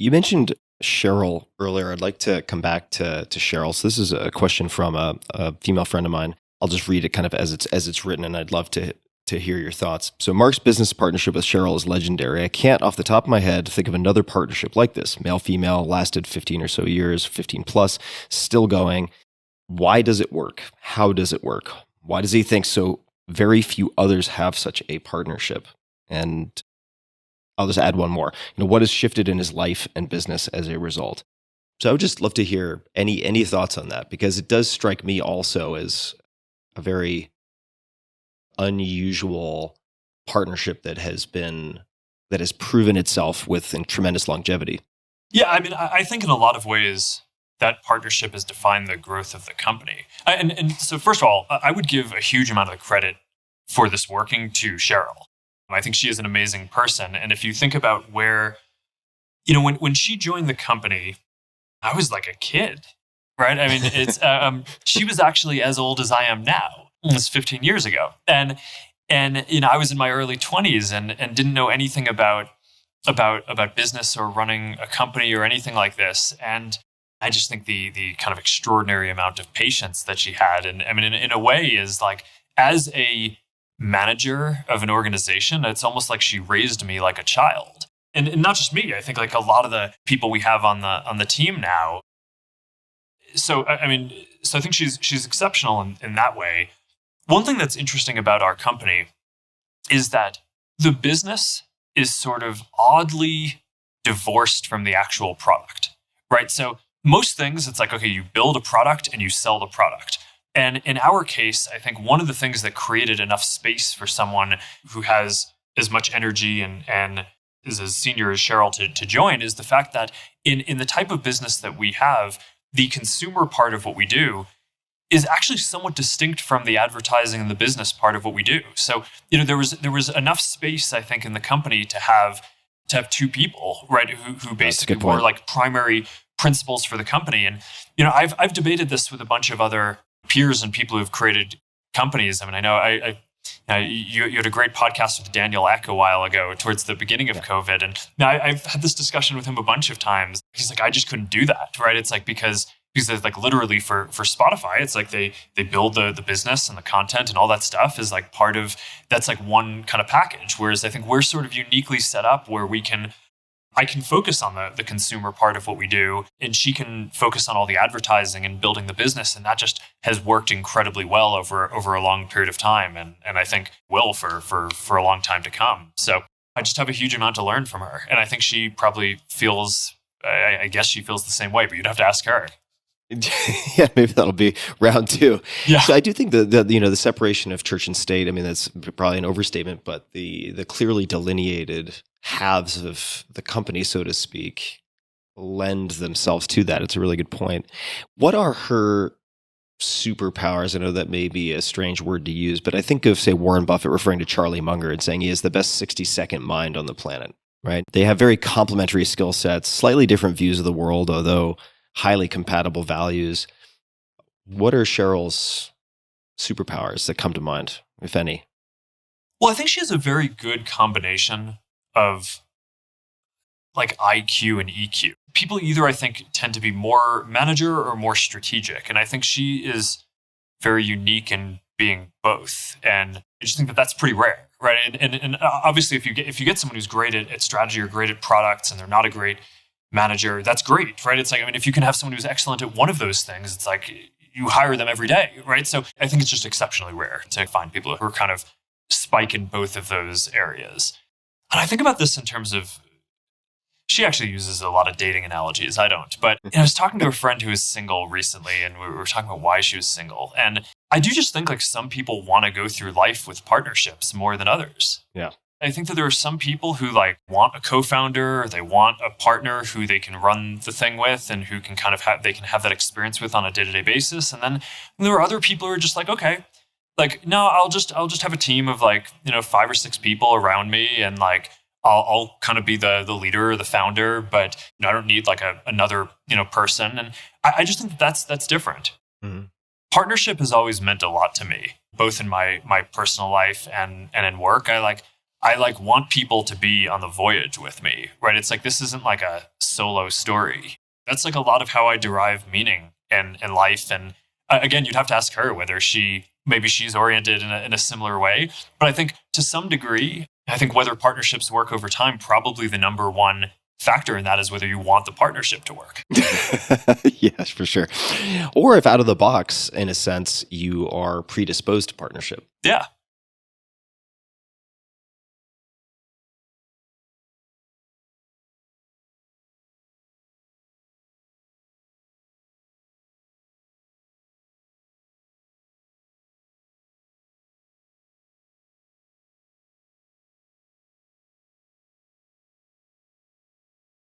You mentioned Sheryl earlier. I'd like to come back to Sheryl. So this is a question from a female friend of mine. I'll just read it kind of as it's written, and I'd love to hear your thoughts. So Mark's business partnership with Sheryl is legendary. I can't, off the top of my head, think of another partnership like this. Male-female, lasted 15 or so years, 15 plus, still going. Why does it work? How does it work? Why does he think so very few others have such a partnership? And I'll just add one more. What has shifted in his life and business as a result? So I would just love to hear any thoughts on that, because it does strike me also as a very unusual partnership that has proven itself with tremendous longevity. Yeah, I mean, I think in a lot of ways that partnership has defined the growth of the company. And so first of all, I would give a huge amount of credit for this working to Sheryl. I think she is an amazing person. And if you think about where, when she joined the company, I was like a kid, right? I mean, it's she was actually as old as I am now. It was 15 years ago. And I was in my early 20s and didn't know anything about business or running a company or anything like this. And I just think the kind of extraordinary amount of patience that she had, and I mean, in a way, is like, as a manager of an organization, it's almost like she raised me like a child. And not just me. I think like a lot of the people we have on the team now. So I think she's exceptional in that way. One thing that's interesting about our company is that the business is sort of oddly divorced from the actual product, right? So most things, it's like, okay, you build a product and you sell the product. And in our case, I think one of the things that created enough space for someone who has as much energy and is as senior as Sheryl to join is the fact that in the type of business that we have, the consumer part of what we do is actually somewhat distinct from the advertising and the business part of what we do. So, there was enough space, I think, in the company to have two people, right, who basically were like primary principals for the company. And, I've debated this with a bunch of other peers and people who've created companies. I mean, I know you had a great podcast with Daniel Ek a while ago towards the beginning of COVID. And I've had this discussion with him a bunch of times. He's like, I just couldn't do that, right? It's like, because like literally for Spotify, it's like they build the business and the content and all that stuff is like part of, that's like one kind of package. Whereas I think we're sort of uniquely set up where I can focus on the consumer part of what we do, and she can focus on all the advertising and building the business. And that just has worked incredibly well over a long period of time. And I think will for a long time to come. So I just have a huge amount to learn from her. And I think she probably feels, I guess she feels the same way, but you'd have to ask her. Yeah, maybe that'll be round two. Yeah. So I do think the separation of church and state, I mean, that's probably an overstatement, but the clearly delineated halves of the company, so to speak, lend themselves to that. It's a really good point. What are her superpowers? I know that may be a strange word to use, but I think of, say, Warren Buffett referring to Charlie Munger and saying he is the best 60-second mind on the planet, right? They have very complementary skill sets, slightly different views of the world, although highly compatible values. What are Sheryl's superpowers that come to mind, if any? Well, I think she has a very good combination of like IQ and EQ. People either, I think, tend to be more manager or more strategic. And I think she is very unique in being both. And I just think that that's pretty rare, right? And obviously, if you get someone who's great at strategy or great at products and they're not a great manager, that's great, right? It's like, I mean, if you can have someone who's excellent at one of those things, it's like you hire them every day, right? So I think it's just exceptionally rare to find people who are kind of spike in both of those areas. And I think about this in terms of, she actually uses a lot of dating analogies. I don't. But I was talking to a friend who is single recently, and we were talking about why she was single. And I do just think like some people want to go through life with partnerships more than others. Yeah. I think that there are some people who like want a co-founder, or they want a partner who they can run the thing with and who can kind of have that experience with on a day-to-day basis. And then there are other people who are just like, okay, like, no, I'll just have a team of like, 5 or 6 people around me, and like I'll kind of be the leader or the founder, but I don't need like another person. And I just think that's different. Mm-hmm. Partnership has always meant a lot to me, both in my personal life and in work. I want people to be on the voyage with me, right? It's like, this isn't like a solo story. That's like a lot of how I derive meaning in life. And again, you'd have to ask her whether maybe she's oriented in a similar way. But I think to some degree, I think whether partnerships work over time, probably the number one factor in that is whether you want the partnership to work. Yes, for sure. Or if out of the box, in a sense, you are predisposed to partnership. Yeah.